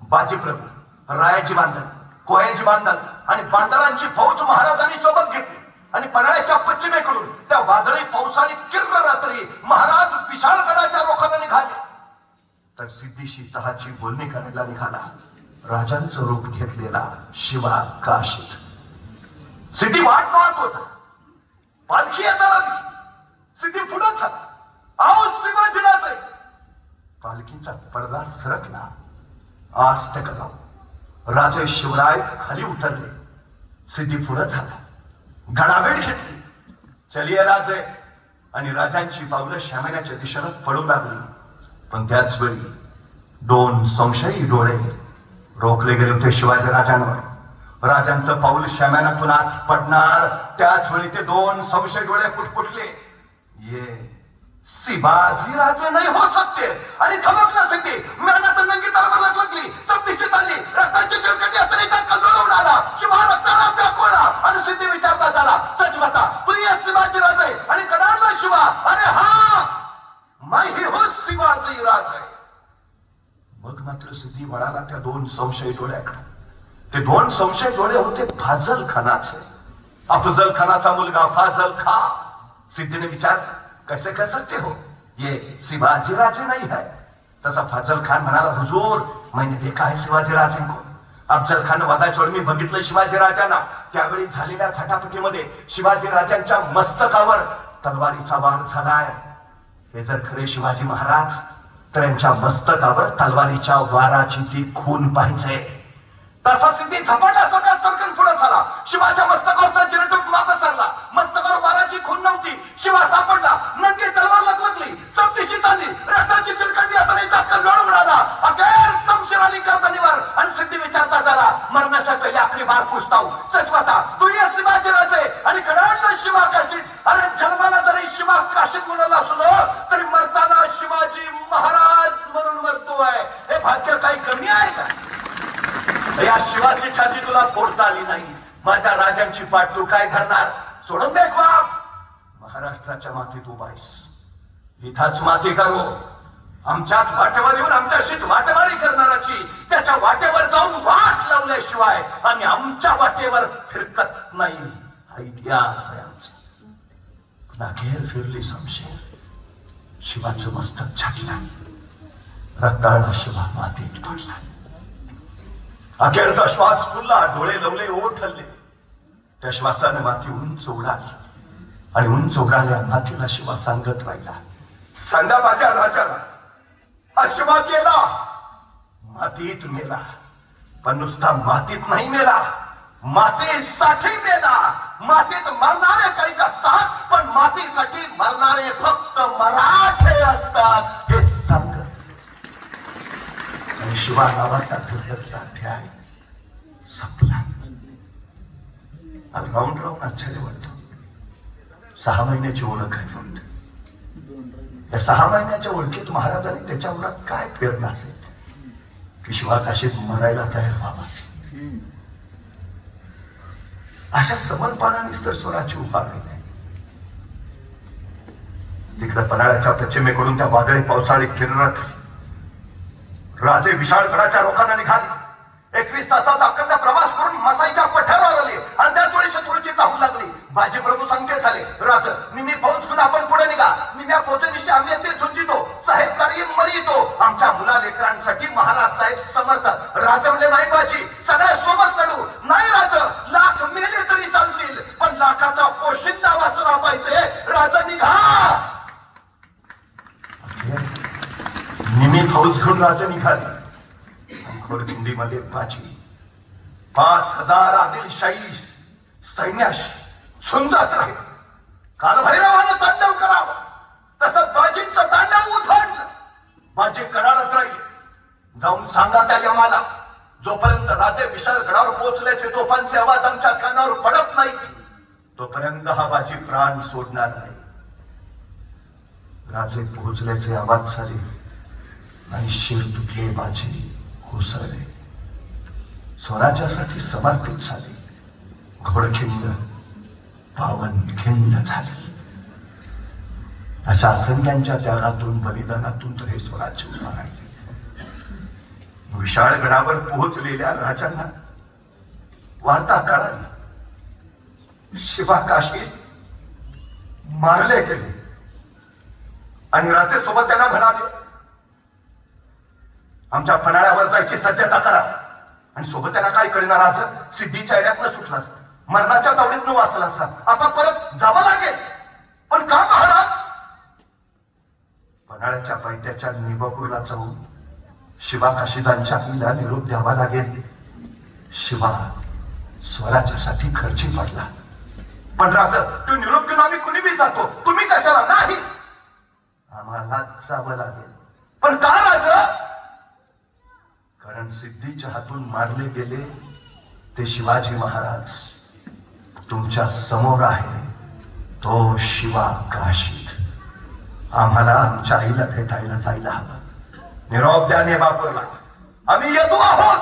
बाजी प्रभू, रायाची बांधल, कोयाची बांधल आणि बांदरांची फौज महाराजांनी सोबत घेतली आणि पन्हाळ्याच्या पश्चिमेकडून त्या वादळी पावसाळी किर्ण रात्री महाराज विशाळगडाच्या रोखाला निघाले. तर सिद्धीशी तहाची बोलणी करायला निघाला राजांचं रूप घेतलेला शिवा काशीत. सिद्धी वाट पाहत होता. पालखी येताना दिसली. सिद्धी पुढंच झाला. आओ शिवाजीराजे. पालखीचा पडदा सरकला. आज गाव राजे शिवराय खाली उतरले. सिद्धी पुढं झाला. गडावेड घेतली. चलिये राजे. आणि राजांची पावलं श्यामेनाच्या दिशेनं पडू लागली. पण त्याच वेळी 2 संशयी डोळे रोखले गेले होते शिवाजी राजांवर. राजांचं पाऊल श्यामेनातून आत पडणार त्याच वेळी ते 2 संशयी डोळे पुटपुटले. ये शिवाजी राजे नाही हो सकते. आणि थमकला सिद्धी. मेहनत नंगी तलवार लागली. सब दिशे चालली. रक्ताची चिलकटी अतरीचा कल्लोळ उडाला. शिवा रक्ताला व्याकुळला आणि सिद्धी विचारता झाला, सच बता तू ये शिवाजी राजे आणि कडाडला शिवा? अरे हा मैं ही हो शिवाजी राजे. मग मात्र सिद्धी वळाला त्या 2 संशयी डोळ्याकडे. ते 2 संशयी डोळे होते फाजल खानाचे. अफजल खानाचा मुलगा फाजल खा. सिद्धीने विचार, कैसे कह सकते हो? ये शिवाजी राजे नहीं है. तसा फाजल खान म्हणाला, हुजूर मैंने देखा है शिवाजी राजे को. अफजल खान वादाचोळ मी बघितलं शिवाजी राजांना. त्यावेळी झालेल्या झटापटीमध्ये शिवाजी राजांच्या मस्तकावर तलवारीचा वार झालाय. हे जर खरे शिवाजी महाराज तर यांच्या मस्तकावर तलवारीच्या वाराची ती खून पाहिजे. तसा सिद्धी झपाटा सकाळ सरकन पुढे झाला. शिवाच्या मस्तकावरचा जिरटूक मागे सरला. मस्तकावर वाराची खून नव्हती. शिवा सापडला. नंगी तलवार लगली. सब दिशी चालली. रक्ताची चिलकटी आता कल्लोळ उडाला. अखेर शमशेर अली गर्दनीवर. आणि सिद्धी विचारता झाला, मरण्याच्या पहिले आखरी बार पूछता हूं, सच बता तू ये शिवाजी राजे आणि कडाडला शिवा काशीत. अरे जन्माला जरी शिवा काशीत म्हणाला असलो तरी मरताना शिवाजी शिवाजी महाराज म्हणून मरतोय, हे भाग्य काही कमी आहे का? या शिवाची छाती तुला फोडता आली नाही, माझ्या राजांची पाठ तू काय धरणार? सोडून दे बाप. महाराष्ट्राच्या मातीत उभा आहेस, इथाच माती करू. आमच्याच वाटेवर येऊन आमच्याशीच वाटेवारी करणाराची त्याच्या वाटेवर जाऊन वाट लावल्याशिवाय आम्ही आमच्या वाटेवर फिरकत नाही, हा इतिहास आहे आमचा. पण अखेर फिरली समशेर, शिवाचं मस्तक छाटलं, रक्ताळला शिवा मातीत पडला. अखेरचा श्वास फुलला, डोळे लवले, ओठ हल्ले. त्या श्वासाने माती उंच उडाली आणि उंच उडाल्या मातीला शिवा सांगत राहिला, सांगा माझ्या राजाला, शिवा गेला, मातीत मेला. पण नुसता मातीत नाही मेला, मातीसाठी मेला. मातीत मरणारे काही असतात, पण मातीसाठी मरणारे फक्त मराठे असतात, हे सांगत. आणि शिवा नावाचा दुर्लभचा अध्याय संपला. राऊंड राऊंड आश्चर्य वाटतो. 6 महिन्याची ओळख आहे फक्त. या 6 महिन्याच्या ओळखीत महाराजांनी त्याच्या मनात काय प्रेरणा असेल की शिवा काशीत मरायला तयार व्हावा. अशा समर्पणानेच तर स्वराची उभारणी आहे. तिकडे पन्हाळ्याच्या पश्चिमेकडून त्या वादळी पावसाळी किरणत राजे विशाळगडाच्या रोखांना निघाले. 21 तासाचा अखंड प्रवास करून मसाईच्या पठारावर आले आणि त्या तुळीच्या तुळीची चाहू लागली. बाजी प्रभू सांगते झाले, राज निमी फौज घेऊन आपण पुढे निघा. निम्या फौजेनिशी आम्ही येथे झुंजितो, साहेब कार्य मरितो. आमच्या मुला लेकरांसाठी महाराज साहेब समर्थ. राज म्हणले, नाही बाजी, सगळ्या सोबत लढू. नाही राज, लाख मेले तरी चालतील, पण लाखाचा पोशिंदा वाचला पाहिजे. राज निघा. निमी फौज घेऊन राज निघाले. घोडखिंडीमध्ये बाजी 5000 आदिलशाही सैन्याशी झुंजत राहील. कालभैरवानं तांडव करावं तसं बाजींचं तांडव उठवलं. बाजी कडाडत राहील. जाऊन सांगा त्या यमाला, जोपर्यंत राजे विशाळगडावर पोहोचल्याचे तोफांचे आवाज आमच्या कानावर पडत नाहीत, तोपर्यंत हा बाजी प्राण सोडणार नाही. राजे पोहोचल्याचे आवाज झाले आणि शिर तुटले. बाजी कोसळले, स्वराज्यासाठी समर्पित झाले. घोडखिंड पावनखिंड झाली. अशा असंख्यांच्या त्यागातून, बलिदानातून तर हे स्वराज्य उभा राहिले. विशाळगडावर पोहोचलेल्या राजांना वार्ता कळाली, शिवा काशीत मारले गेले. आणि राजे सोबत त्यांना म्हणाले, आमच्या पन्हाळ्यावर जायची सज्जता करा. आणि सोबत त्यांना काय कळणार, राज सिद्धीच्या येड्यातनं सुटलास, मरणाच्या तावडीतनं वाचलास, आता परत जावं लागेल. पण का महाराज? पन्हाळ्याच्या पायथ्याच्या निबापूरला जाऊन शिवा काशीदांच्या आईला निरोप द्यावा लागेल. शिवा स्वराज्यासाठी खर्ची पडला. पण राज, तो निरोप घेऊन आम्ही कुणी बी जातो, तुम्ही कशाला? नाही, आम्हाला जावं लागेल. पण का राज? कारण सिद्धीच्या हातून मारले गेले ते शिवाजी महाराज तुमच्या समोर आहे. तो शिवा काशीत. आम्हाला आमच्या आईला भेटायला जायला हवं. निरोप द्या नेवापूरला, आम्ही येतो आहोत.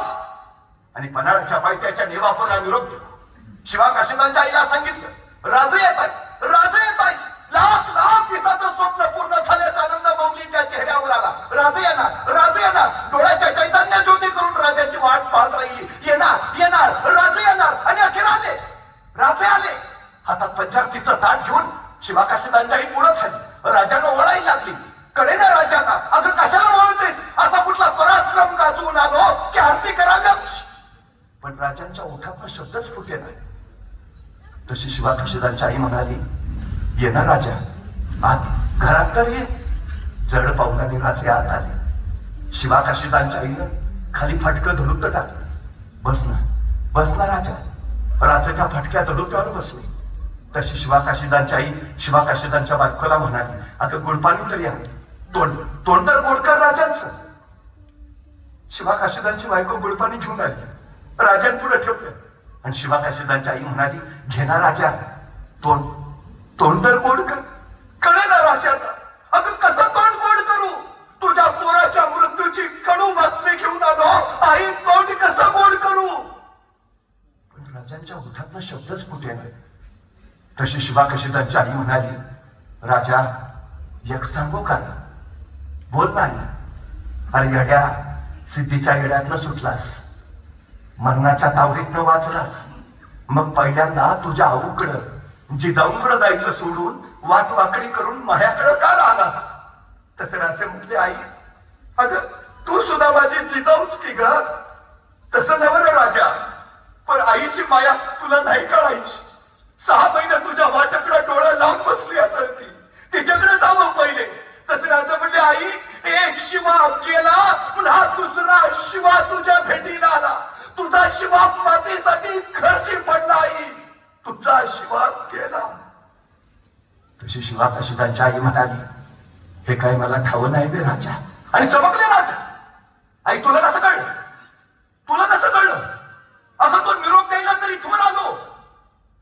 आणि पन्हाळ्याच्या पायथ्याच्या नेवापूरला निरोप दिला. शिवा काशीदांच्या आईला सांगितलं, राजे येत आहेत, राजे येत आहेत. लाख लाख दिवसाचं स्वप्न पूर्ण झाल्याचा आनंद मौलीच्या चेहऱ्यावर आला. राजे येणार, राजे येणार. डोळ्याच्या चैतन्य ज्योती करून राजाची वाट पाहत राहिली. येणार, येणार, राजे येणार. आणि अखेर आले, राजे आले. हातात पंचारतीचं ताट घेऊन शिवा काशीदांच्या आई पुढे झाली. राजानं ओळायला लागली. कळे ना राजांना, अगं कशाला ओळतेस? असा कुठला पराक्रम गाजवून आलो की आरती करावी आमची. पण राजांच्या ओठातनं शब्दच फुटे नाही. तशी शिवा काशीदांच्या आई म्हणाली, ये ना राजा, आत घरात तर ये. जड पावलाने राजे आत आले. शिवा काशीदांच्या आईनं खाली फाटकं धडुत टाकलं. बस ना, बस ना राजा. राजे त्या फाटक्या धडुत्यावर बसले. तशी शिवा काशीदांच्या आई शिवा काशीदांच्या बायकोला म्हणाली, अगं गुळपाणी तर या, तोंड तर गोड कर राजांचं. शिवा काशीदांची बायको गुळपाणी घेऊन आली, राजांपुढे ठेवलं. आणि शिवा काशीदांची आई म्हणाली, घे ना राजा, तोंड तर गोड कर. कळे ना राजांना, अगं कसं तोंड गोड करू? आई तोंड कसं गोड करू? पण राजांच्या ओठातनं शब्दच फुटेना. तशी शिवाकाशीदांची आई म्हणाली, राजा एक सांगू का? बोल नाही. अरे येड्या, सिद्धीच्या येड्यातनं सुटलास, मरणाच्या तावडीतनं वाचलास, मग पहिल्यांदा तुझ्या आऊकडं जिजाऊकडं जायचं सोडून वाट वाकडी करून मायाकडं का राहिलास? तसे राजे म्हटले, आई अगं तू सुद्धा माझी जिजाऊच की ग. तसं नवं रे राजा, पण आईची माया तुला नाही कळायची. 6 महिने तुझ्या वाटाकडं डोळं लावून बसली असेल ती, तिच्याकडे जावं पहिले. तसे राजा म्हणजे, आई एक शिवा गेला पुन्हा दुसरा शिवा तुझ्या भेटीला आला. तुझा शिवा मातीसाठी खर्ची पडला. आई तुझा शिवा गेला. तशी शिवाकाशीदांच्या आई म्हणाली, हे काय मला ठाव नाही बे राजा. आणि चमकले राजा, आई तुला कसं कळलं? तुला कसं कळलं? असं तो निरोप द्यायला तरी इथवर आलो,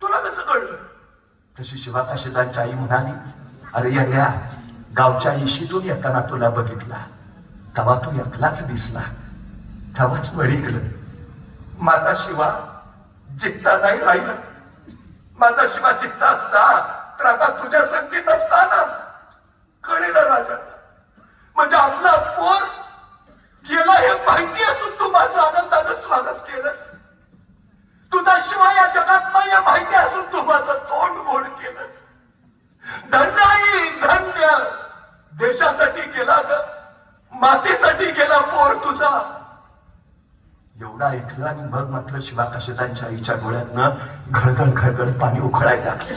तुला कसं कळलं? तशी शिवाकाशीदांची आई म्हणाली, अरे येड्या, गावच्या इशीतून येताना तुला बघितला, तेव्हा तू एकलाच दिसला, तेव्हाच वळीकलं. माझा शिवा जित्ता नाही राहिला. माझा शिवा जित्ता असता तर आता तुझ्या संगीत नसता ना. कळेल राजा, म्हणजे आपला पोर गेला हे माहिती असून तू माझं आनंदानं स्वागत केलंस. तुझा शिवा या जगात नाही या माहिती असून तू माझं तोंड गोड केलंस. धन्य आई धन्य, देशासाठी गेला ग, मातेसाठी गेला पोर तुझा. एवढा ऐकलं आणि मग मात्र शिवाकाशीदांच्या आईच्या डोळ्यातनं घळघळ घळघळ पाणी उखळायला लागलं.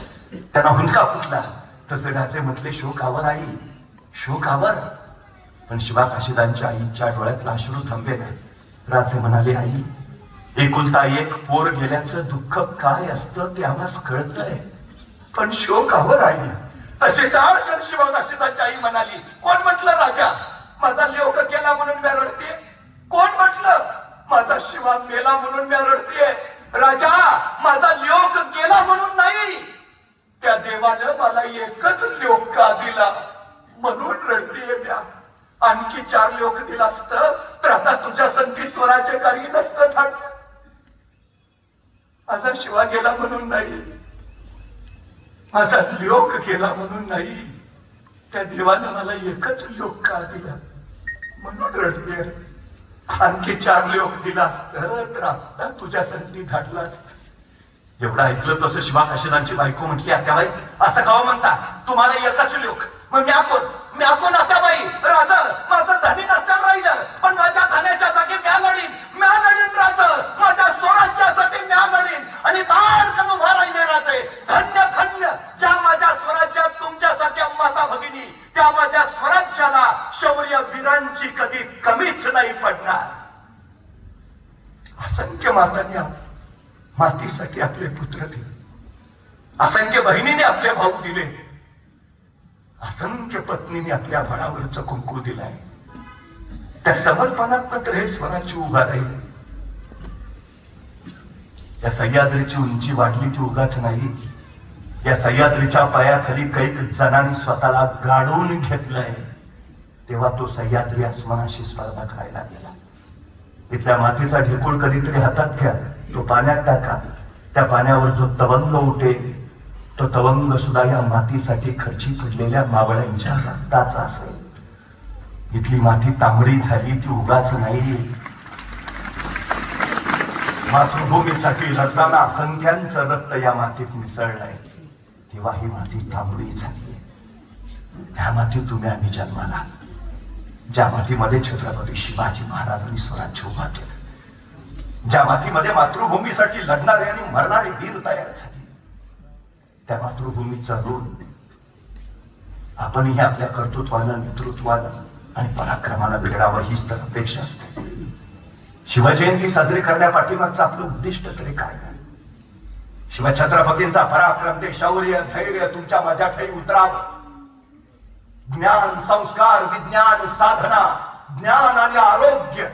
त्यांना हुंदका फुटला. तसे राजे म्हटले, शोकावर आई, शोकावर. पण शिवाकाशीदांच्या आईच्या डोळ्यातला अश्रू थांबे ना. राजे म्हणाले, आई एकुलता एक पोर गेल्याचं दुःख काय असतं ते आम्हास कळतंय, पण शोकावर आई. तसे टाळकन शिवाकाशीदांची आई म्हणाली, कोण म्हटलं राजा माझा लेक गेला म्हणून मी रडते? कोण म्हटलं माझा शिवा मेला म्हणून मी रडते? राजा माझा लेक गेला म्हणून नाही, त्या देवानं मला एकच लेक का दिला म्हणून रडतेय म्या. आणखी 4 लेक दिला असतं तर आता तुझ्या संगती स्वराज्य कार्य नसतं झालं. माझा शिवा गेला म्हणून नाही, माझा लेक गेला म्हणून नाही, त्या देवानं मला एकच लेक का दिला म्हणून रडते. आणखी 4 लेक दिला असतं तर आता तुझ्या संगती धाडला असत. एवढं ऐकलं तसं शिवाकाशीदांची बायको म्हटली, आत्याबाई असं का म्हणता? तुम्हाला एकच लेक, मग म्या कोण? म्या कोण आत्याबाई? राजा माझं धनी नसताना राहिलं, पण माझ्या धन्याच्या जागी म्या लढीन, म्या लढीन राजा. माझ्या स्वराज्यासाठी म्या लढीन आणि ताडकन उभा राहिले राजे. धन्य धन्य, ज्या माझ्या स्वराज्यात तुमच्यासारख्या माता भगिनी, त्या माझ्या स्वराज्याला शौर्य वीरांची कधी कमीच नाही पडणार. असंख्य मातांनी मातीसाठी आपले पुत्र दिले, असंख्य बहिणीने आपले भाऊ दिले, असंख्य पत्नीने आपल्या बाळावरच कुंकू दिलाय. त्या समर्पणात तर हे स्वराज्य उभा राहील. या सह्याद्रीची उंची वाढली ती उगाच नाही. या सह्याद्रीच्या पायाखाली कैक जणांनी स्वतःला गाडून घेतलंय, तेव्हा तो सह्याद्री आसमानाशी स्पर्धा करायला गेला. इथल्या मातीचा ढेकूळ कधीतरी हातात घ्या, तो पाण्यात टाका, त्या पाण्यावर जो तवंग उठेल तो तवंग सुद्धा या मातीसाठी खर्ची पडलेल्या मावळ्यांच्या रक्ताचा असेल. इथली माती तांबडी झाली ती उगाच नाही. मातृभूमीसाठी रक्ताना असंख्यांचं रक्त या मातीत मिसळलंय, तेव्हा ही माती तांबडी झाली. त्या मातीत तुम्ही आम्ही जन्माला, ज्या मातीमध्ये छत्रपती शिवाजी महाराजांनी स्वराज्य उभा केलं, ज्या मातीमध्ये मातृभूमीसाठी लढणारे आणि मरणारे वीर तयार झाले, त्या मातृभूमीचा ऋण आपणही आपल्या कर्तृत्वानं, नेतृत्वानं आणि पराक्रमानं फेडावं हीच तर अपेक्षा असते. शिवजयंती साजरी करण्यापाठीमागचं आपलं उद्दिष्ट तरी काय आहे? शिवछत्रपतींचा पराक्रम, ते शौर्य धैर्य तुमच्या माझ्या ठाई उतरावं. ज्ञान संस्कार विज्ञान साधना, ज्ञान आणि आरोग्य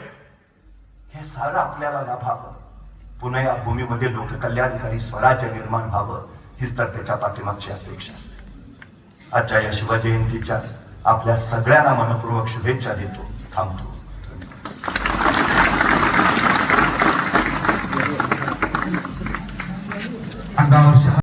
हे सारं आपल्याला लाभावं. पुन्हा या भूमीमध्ये लोककल्याणकारी स्वराज्य निर्माण व्हावं हीच तर त्याच्या पाठीमागची अपेक्षा असते. आजच्या या शिवजयंतीच्या आपल्या सगळ्यांना मनपूर्वक शुभेच्छा देतो. थांबतो.